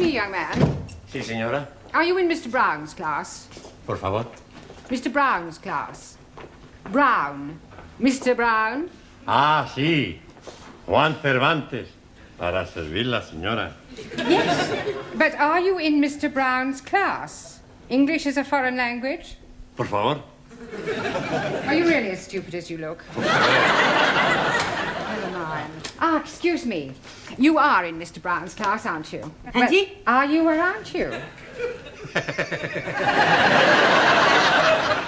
me, young man. Sí, señora. Are you in Mr. Brown's class? Por favor. Mr. Brown's class. Brown. Mr. Brown? Ah, sí. Juan Cervantes. Para servirla, señora. Yes. But are you in Mr. Brown's class? English is a foreign language? Por favor. Are you really as stupid as you look? Never mind. Ah, excuse me. You are in Mr. Brown's class, aren't you? Auntie? Are you or aren't you?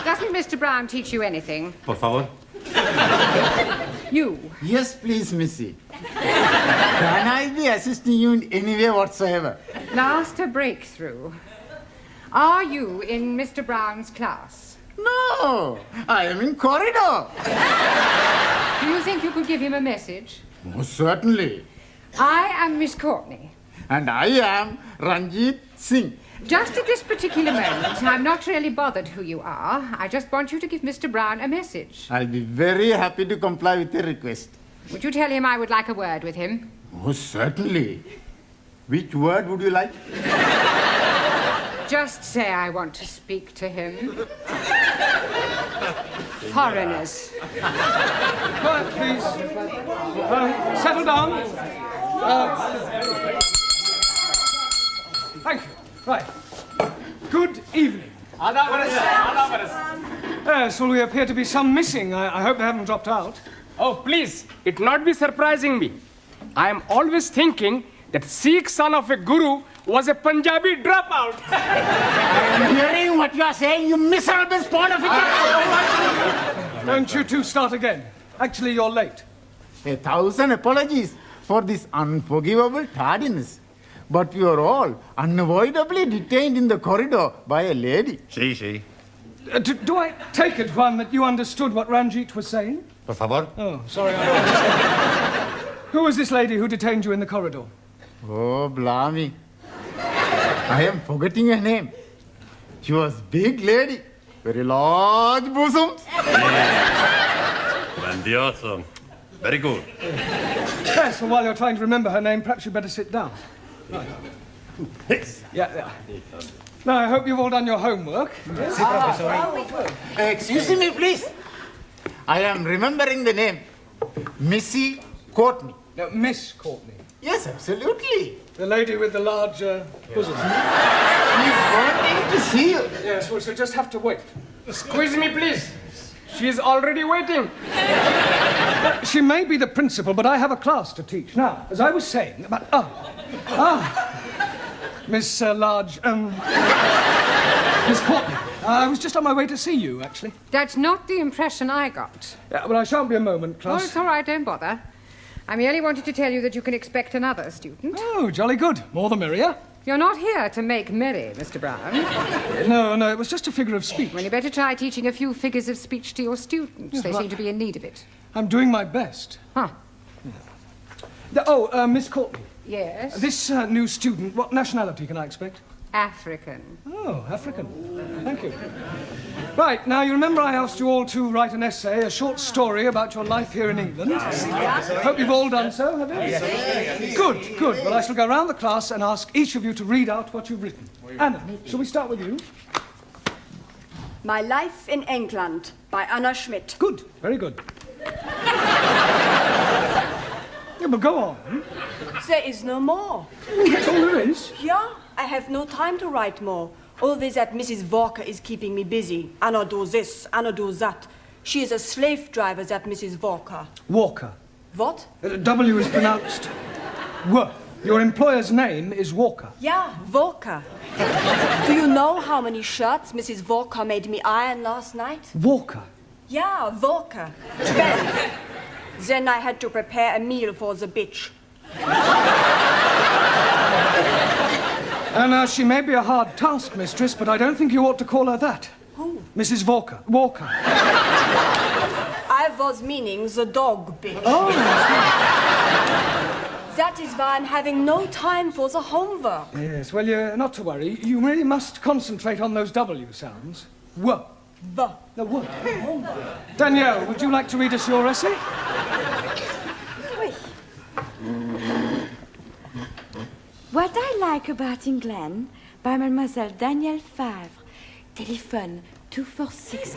Doesn't Mr. Brown teach you anything? Por favor. You. Yes, please, Missy. Can I be assisting you in any way whatsoever? Last a breakthrough. Are you in Mr. Brown's class? No, I am in corridor. Do you think you could give him a message? Most certainly. I am Miss Courtney. And I am Ranjit Singh. Just at this particular moment, I'm not really bothered who you are. I just want you to give Mr. Brown a message. I'll be very happy to comply with your request. Would you tell him I would like a word with him? Most certainly. Which word would you like? Just say I want to speak to him. Foreigners. Quiet, please. Settle down. Thank you. Right. Good evening. Yes, well, we appear to be some missing. I hope they haven't dropped out. Oh, please, it not be surprising me. I am always thinking that Sikh son of a guru was a Punjabi dropout. I'm hearing what you are saying, you miserable spawn of a... Don't you two start again. Actually, you're late. 1,000 apologies for this unforgivable tardiness. But we are all unavoidably detained in the corridor by a lady. Sí, sí. Do I take it, Juan, that you understood what Ranjit was saying? Por favor. Oh, sorry. I Who was this lady who detained you in the corridor? Oh, blimey. I am forgetting her name. She was big lady, very large bosoms. Grandioso. Very good. Yes, well, while you're trying to remember her name, perhaps you'd better sit down. Right. Yeah. Now, I hope you've all done your homework. Yes? Excuse me, please. I am remembering the name. Missy Courtney. No, Miss Courtney. Yes, absolutely. The lady with the large bosom. She's wanting to see you. Yes, well, she'll just have to wait. Squeeze me, please. She's already waiting. She may be the principal, but I have a class to teach. Now, as I was saying about... Miss Miss Courtney. I was just on my way to see you, actually. That's not the impression I got. Yeah, well, I shan't be a moment, class. Oh, it's all right, don't bother. I merely wanted to tell you that you can expect another student. Oh, jolly good. More the merrier. You're not here to make merry, Mr. Brown. No, it was just a figure of speech. Well, you better try teaching a few figures of speech to your students. Yes, They well, seem to be in need of it. I'm doing my best. Huh. Yeah. Miss Courtney. Yes? This new student, what nationality can I expect? African. Oh, African. Thank you. Right, now you remember I asked you all to write an essay, a short story about your life here in England. Hope you've all done so, have you? Yes. Good. Well, I shall go round the class and ask each of you to read out what you've written. Anna, shall we start with you? My Life in England by Anna Schmidt. Good, very good. Yeah, but go on. There is no more. That's all there is. Yeah, I have no time to write more. Always that Mrs. Walker is keeping me busy. Anna do this, Anna do that. She is a slave driver, that Mrs. Walker. Walker. What? W is pronounced W. Your employer's name is Walker. Yeah, Walker. Do you know how many shirts Mrs. Walker made me iron last night? Walker? Yeah, Walker. 12. Then I had to prepare a meal for the bitch. Anna, she may be a hard taskmistress, but I don't think you ought to call her that. Who? Mrs. Walker. I was meaning the dog bitch. Oh, That is why I'm having no time for the homework. yes. Well, you're not to worry. You really must concentrate on those W sounds. W. The. The W. Danielle, would you like to read us your essay? Oui. What I like about England by Mademoiselle Danielle Favre. Telephone 246.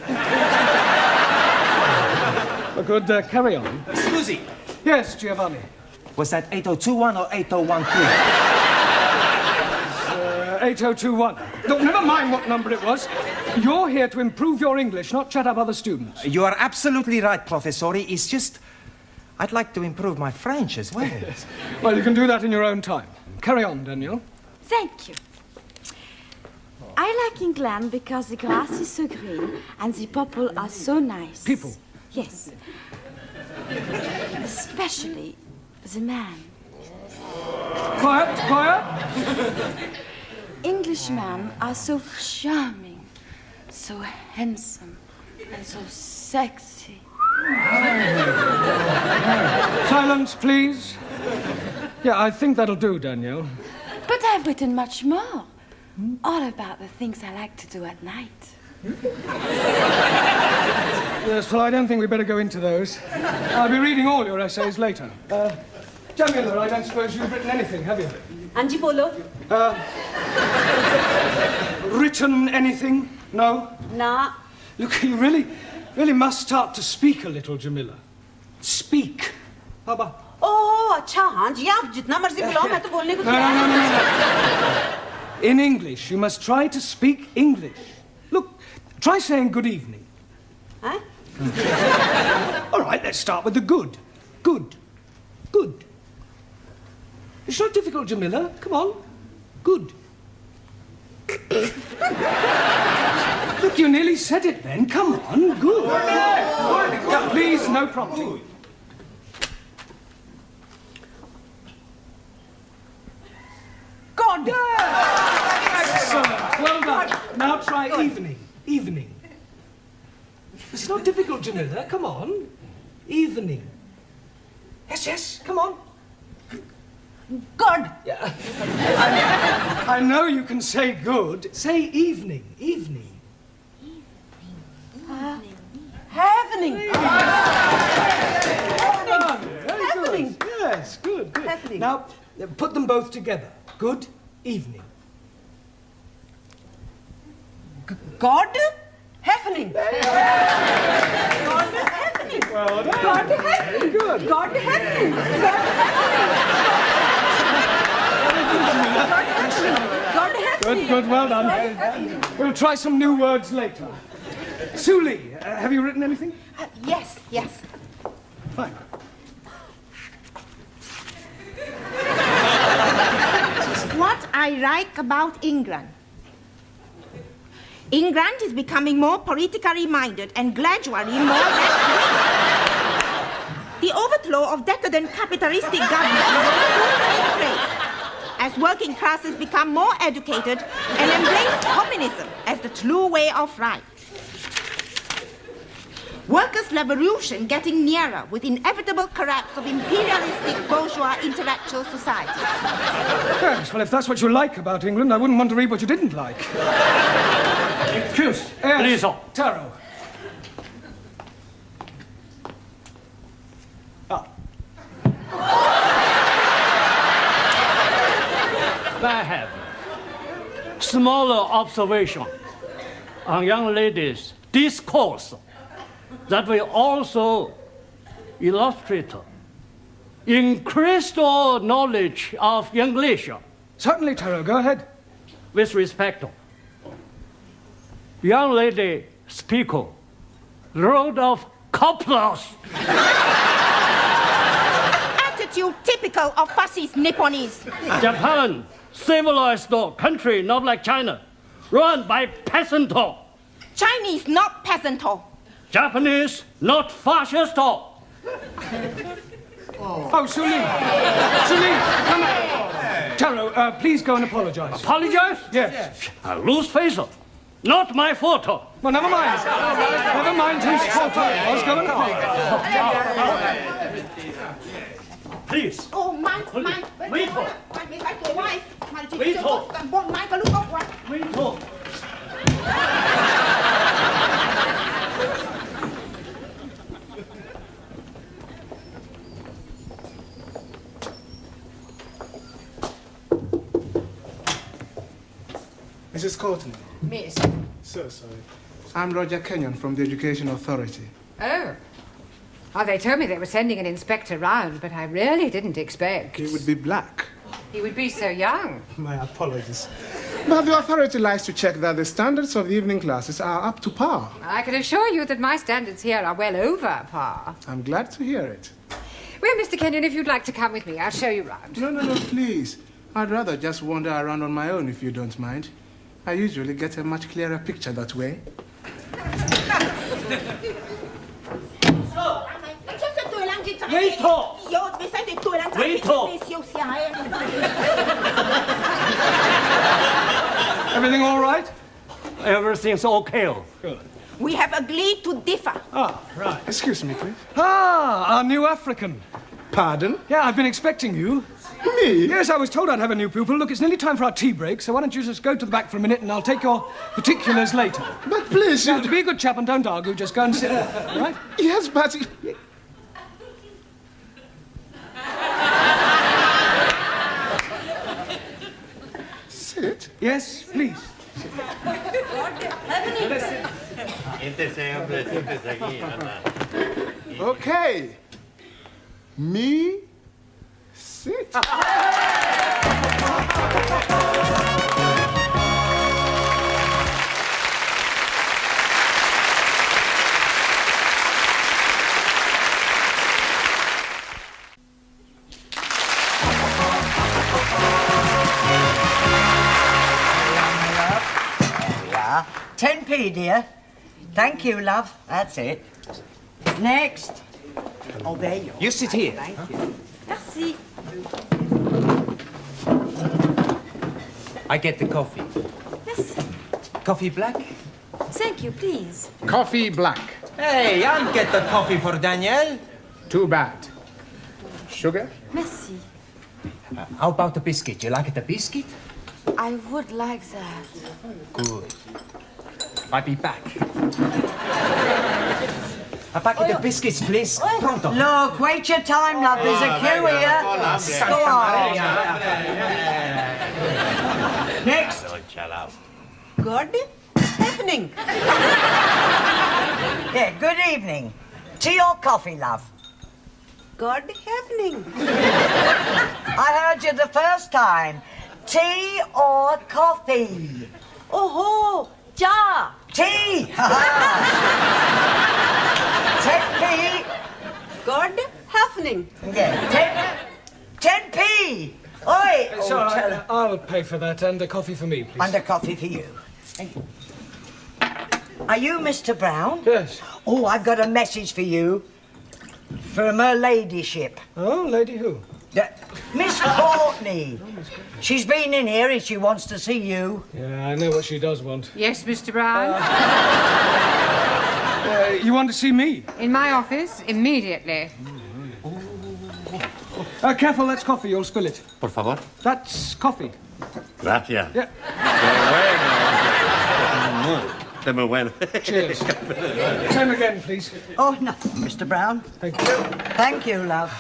Good, carry on. Scusi, Yes, Giovanni. was that 8021 or 8013? 8021. Look, never mind what number it was. You're here to improve your English, not chat up other students. You are absolutely right, Professori. It's just, I'd like to improve my French as well. Well, you can do that in your own time. Carry on, Daniel. Thank you. I like England because the grass is so green and the people are so nice. People? Yes. Especially the man. Quiet, quiet. Englishmen are so charming, so handsome, and so sexy. Silence, please. Yeah, I think that'll do, Danielle. But I've written much more. All about the things I like to do at night. Yes, well, I don't think we better go into those. I'll be reading all your essays later. Jamila, I don't suppose you've written anything, have you? Angie Polo? Written anything? No? Nah. Look, you really must start to speak a little, Jamila. Speak. How about? Oh, अच्छा हाँ जी आप जितना मर्जी बुलाओ मैं तो बोलने को No. In English, you must try to speak English. Look, try saying good evening. Huh? All right, let's start with the good. Good. Good. It's not difficult, Jamila. Come on. Good. Look, you nearly said it then. Come on. Good. Yeah, please, no prompting. God. Excellent. Well done. Now try evening. Evening. It's not difficult, Jamila. Come on. Evening. Yes. Come on. God. Yeah. I know you can say good. Say evening. Evening. Happening. Very Happening. good. Yes, good. Happening. Now, put them both together. Good evening. God. Happening. God happening. Well done. God happening. Good. God happening. God happening. Good, well done. We'll try some new words later. Suli, have you written anything? Yes. Fine. What I like about England. England is becoming more politically minded and gradually more left-wing. The overthrow of decadent capitalistic government will soon take place as working classes become more educated and embrace communism as the true way of life. Workers' revolution getting nearer with inevitable collapse of imperialistic bourgeois intellectual society. Yes, well, if that's what you like about England, I wouldn't want to read what you didn't like. Excuse, Yes, please. Taro. I have smaller observation on young ladies' discourse that will also illustrate increased knowledge of English. Certainly, Taro, go ahead. With respect, young lady speaker, load of couplers. Attitude typical of fascist Nipponese. Japan, civilized country, not like China, run by peasant. Chinese, not peasant. Japanese, not fascist. Oh, Suli, come on. Taro, please go and apologize. Apologize? Yes. I lose face. Not my fault. Well, never mind. Never mind whose fault it was. Go and apologize. Please. Oh, my. Wait. Mrs. Courtney. Miss. So sorry. I'm Roger Kenyon from the Education Authority. Oh. Oh, they told me they were sending an inspector round, but I really didn't expect. He would be black. He would be so young. My apologies. But the authority likes to check that the standards of the evening classes are up to par. I can assure you that my standards here are well over par. I'm glad to hear it. Well, Mr. Kenyon, if you'd like to come with me, I'll show you round. No, please. I'd rather just wander around on my own if you don't mind. I usually get a much clearer picture that way. Wait talk. Wait talk. Everything all right? Everything's okay. Good. We have agreed to differ. Ah, right. Excuse me, please. Ah, our new African. Pardon? Yeah, I've been expecting you. Me? Yes, I was told I'd have a new pupil. Look, it's nearly time for our tea break, so why don't you just go to the back for a minute and I'll take your particulars later. But please, now, to be a good chap and don't argue, just go and sit there, all right? Yes, but... Sit? Yes, please. Okay. Me, sit. Yeah. 10p, dear. Thank you, love. That's it. Next. Oh, there you are. You sit here. Thank you. Merci. I get the coffee. Yes. Coffee black? Thank you, please. Coffee black. Hey, I'll get the coffee for Danielle. Too bad. Sugar? Merci. How about the biscuit? You like the biscuit? I would like that. Good. I'll be back. A packet of biscuits, please. Pronto. Look, wait your time, love. There's a queue here. Go on. Next. Good evening. Yeah, good evening. Tea or coffee, love? Good evening. I heard you the first time. Tea or coffee? Oh, ja. Tea. 10p. Good evening. Yeah, 10p. Oi. It's all right. I'll pay for that and a coffee for me, please. And a coffee for you. Are you Mr. Brown? Yes. Oh, I've got a message for you. From her ladyship. Oh, lady who? Miss Courtney. She's been in here and she wants to see you. Yeah, I know what she does want. Yes, Mr. Brown? You want to see me? In my office, immediately. Careful, that's coffee. You'll spill it. Por favor. That's coffee. Gracias. Yeah. Qué muy bueno. Cheers. Same again, please. Oh, nothing, Mr. Brown. Thank you. Thank you, love.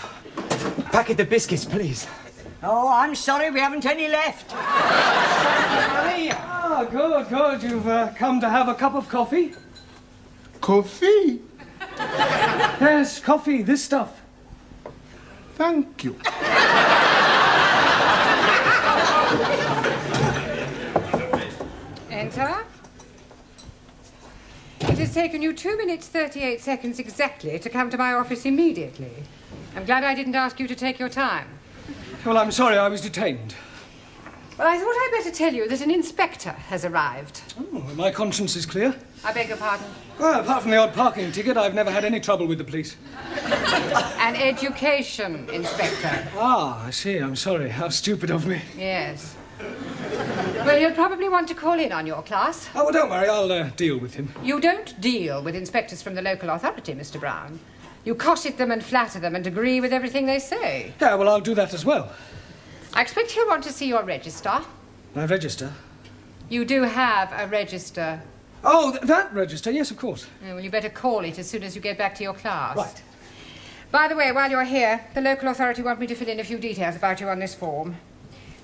Packet of biscuits, please. Oh, I'm sorry, we haven't any left. Ah, good. You've come to have a cup of coffee? Coffee? Yes, coffee, this stuff. Thank you. Enter. It has taken you 2 minutes 38 seconds exactly to come to my office immediately. I'm glad I didn't ask you to take your time. Well, I'm sorry, I was detained. Well, I thought I'd better tell you that an inspector has arrived. Oh, my conscience is clear. I beg your pardon? Well, apart from the odd parking ticket, I've never had any trouble with the police. An education inspector. Ah, I see. I'm sorry. How stupid of me. Yes. Well, he'll probably want to call in on your class. Oh, well, don't worry. I'll deal with him. You don't deal with inspectors from the local authority, Mr. Brown. You cosset them and flatter them and agree with everything they say. Yeah, well, I'll do that as well. I expect he'll want to see your register. My register? You do have a register. Oh, that register? Yes, of course. Oh, well, you better call it as soon as you get back to your class. Right. By the way, while you're here, the local authority want me to fill in a few details about you on this form.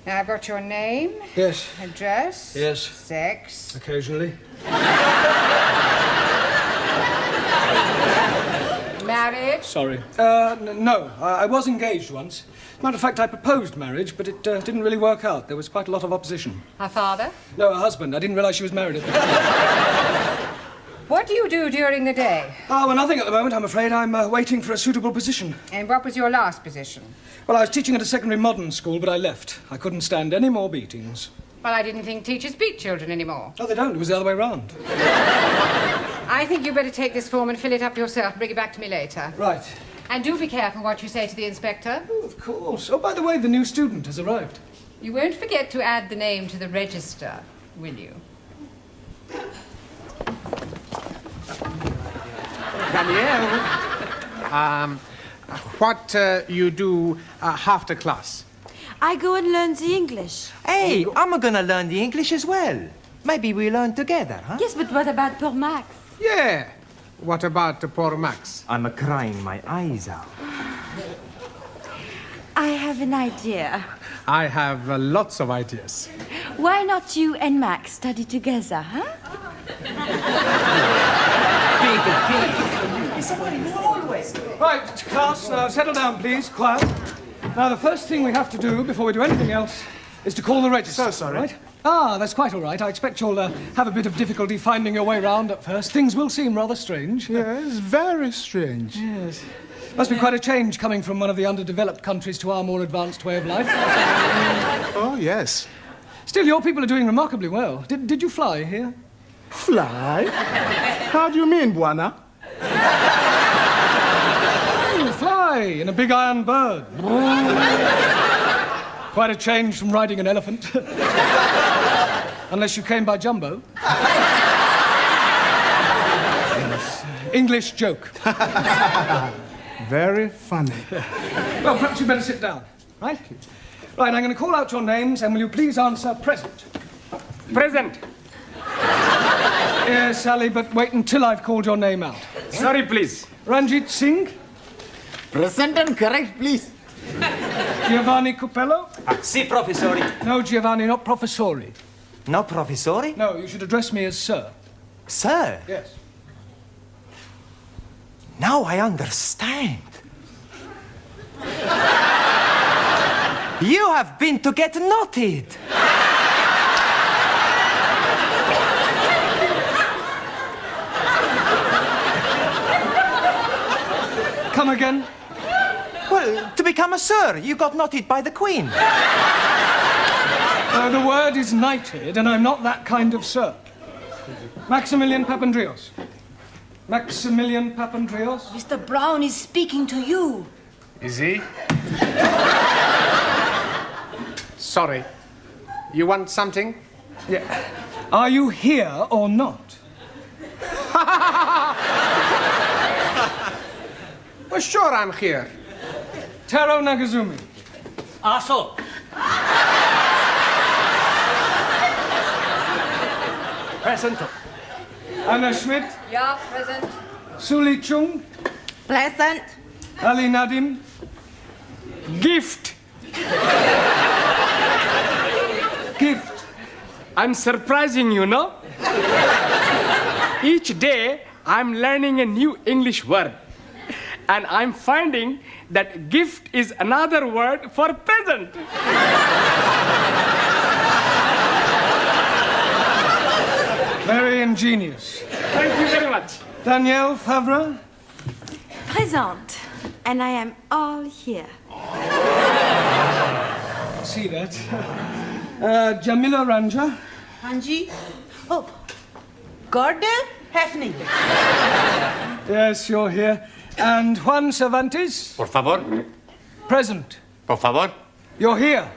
Now, I've got your name. Yes. Address. Yes. Sex. Occasionally. Married. Sorry. No. I was engaged once. As a matter of fact, I proposed marriage, but it didn't really work out. There was quite a lot of opposition. Her father? No, her husband. I didn't realise she was married at the time. What do you do during the day? Oh, well, nothing at the moment, I'm afraid. I'm waiting for a suitable position. And what was your last position? Well, I was teaching at a secondary modern school, but I left. I couldn't stand any more beatings. Well, I didn't think teachers beat children anymore. Oh, they don't. It was the other way round. I think you better take this form and fill it up yourself and bring it back to me later. Right. And do be careful what you say to the inspector. Oh, of course. Oh, by the way, the new student has arrived. You won't forget to add the name to the register, will you? Danielle, what you do after class? I go and learn the English. Hey, I'm gonna learn the English as well. Maybe we learn together, huh? Yes, but what about poor Max? Yeah. What about poor Max? I'm crying my eyes out. I have an idea. I have lots of ideas. Why not you and Max study together, huh? Right, class, settle down, please. Quiet. Now, the first thing we have to do before we do anything else is to call the register. So sorry. Right? Ah, that's quite all right. I expect you'll have a bit of difficulty finding your way round at first. Things will seem rather strange. Yes, very strange. Yes. Must be quite a change coming from one of the underdeveloped countries to our more advanced way of life. Oh, yes. Still, your people are doing remarkably well. Did you fly here? Fly? How do you mean, Buana? Fly in a big iron bird. Quite a change from riding an elephant. Unless you came by jumbo. Yes. English joke. Very funny. Well, perhaps you better sit down, right? Right, I'm going to call out your names, and will you please answer present? Present. Yes, Sally, but wait until I've called your name out. Sorry, please. Ranjit Singh? Present and correct, please. Giovanni Cupello? Si, professori. No, Giovanni, not professori. No, professori? No, you should address me as sir. Sir? Yes. Now I understand. You have been to get knotted. Come again? Well, to become a sir, you got knotted by the Queen. The word is knighted, and I'm not that kind of sir. Maximilian Papandreou. Maximilian Papandreou? Mr. Brown is speaking to you. Is he? Sorry. You want something? Yeah. Are you here or not? Well, sure I'm here. Taro Nagazumi. Aso. Present. Anna Schmidt. Yeah, present. Suli Chung. Present. Ali Nadim. Gift. Gift. I'm surprising you, no? Each day, I'm learning a new English word. And I'm finding that gift is another word for present. Very ingenious. Thank you very much. Danielle Favre. Present. And I am all here. See that. Jamila Ranja. Anji. Oh, Gordon Hefning. Yes, you're here. And Juan Cervantes. Por favor. Present. Por favor. You're here.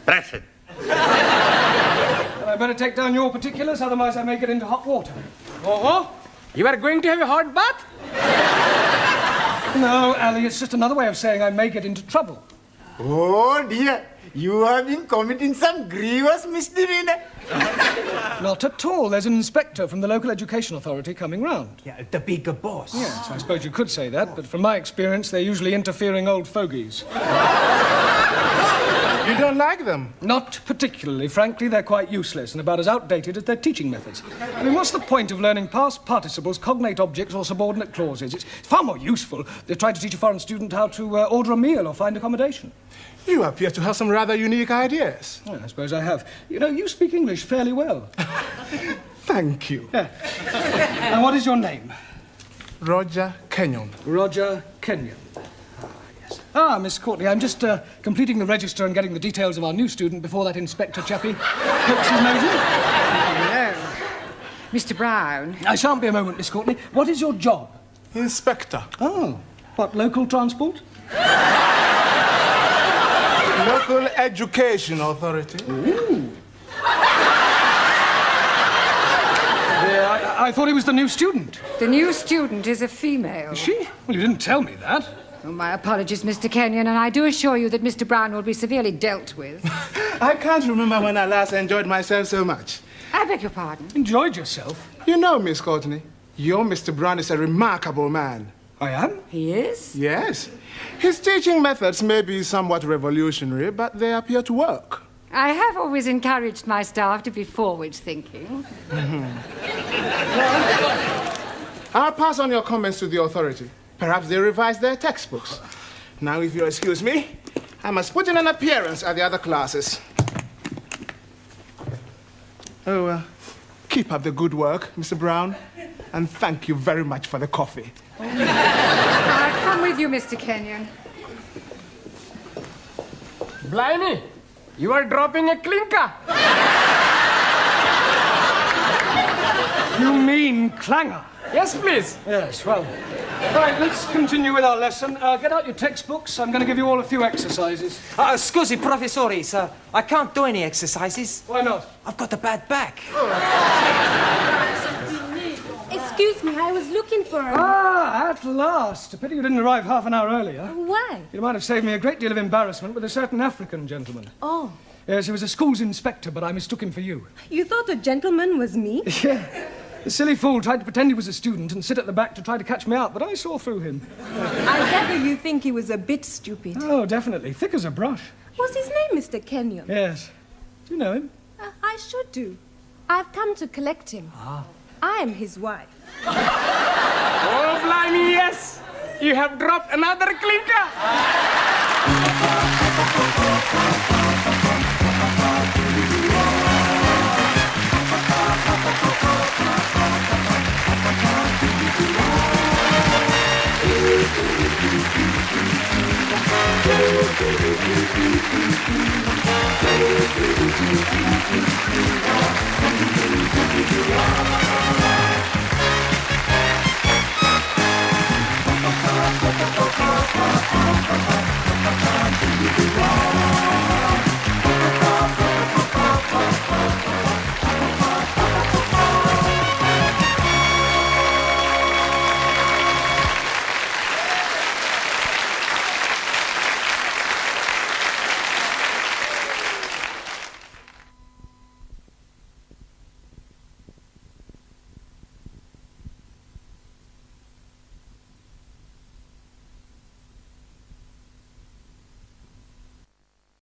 Present. I better take down your particulars, otherwise I may get into hot water. Oh, you are going to have a hot bath? No, Ali, it's just another way of saying I may get into trouble. Oh, dear. You have been committing some grievous misdemeanor. Not at all. There's an inspector from the local education authority coming round. Yeah, the bigger boss. Yes, I suppose you could say that, but from my experience, they're usually interfering old fogies. You don't like them? Not particularly. Frankly, they're quite useless and about as outdated as their teaching methods. I mean, what's the point of learning past participles, cognate objects, or subordinate clauses? It's far more useful to try to teach a foreign student how to order a meal or find accommodation. You appear to have some rather unique ideas. Well, I suppose I have. You know, you speak English fairly well. Thank you. Yeah. And what is your name? Roger Kenyon. Roger Kenyon. Miss Courtney, I'm just completing the register and getting the details of our new student before that inspector chappie pokes his nose in. Hello. Mr. Brown. I shan't be a moment, Miss Courtney. What is your job? Inspector. Oh. What, local transport? Local Education Authority. Ooh. I thought he was the new student. The new student is a female. Is she? Well, you didn't tell me that. Oh, my apologies, Mr. Kenyon, and I do assure you that Mr. Brown will be severely dealt with. I can't remember when I last enjoyed myself so much. I beg your pardon? Enjoyed yourself? You know, Miss Courtney, your Mr. Brown is a remarkable man. I am? He is? Yes. His teaching methods may be somewhat revolutionary, but they appear to work. I have always encouraged my staff to be forward-thinking. I'll pass on your comments to the authority. Perhaps they revise their textbooks. Now, if you'll excuse me, I must put in an appearance at the other classes. Keep up the good work, Mr. Brown, and thank you very much for the coffee. I'll come with you, Mr. Kenyon. Blimey, you are dropping a clinker. You mean clanger? Yes, please. Yes, well. Right, let's continue with our lesson. Get out your textbooks. I'm going to give you all a few exercises. Scusi, professori, sir. I can't do any exercises. Why not? I've got a bad back. Excuse me, I was looking for her. At last. A pity you didn't arrive half an hour earlier. Why? You might have saved me a great deal of embarrassment with a certain African gentleman. Oh. Yes, he was a school's inspector, but I mistook him for you. You thought a gentleman was me? Yeah. The silly fool tried to pretend he was a student and sit at the back to try to catch me out, but I saw through him. I gather you think he was a bit stupid. Oh, definitely. Thick as a brush. What's his name, Mr. Kenyon? Yes. Do you know him? I should do. I've come to collect him. I am his wife. Oh, blimey, yes. You have dropped another clinker. Wow.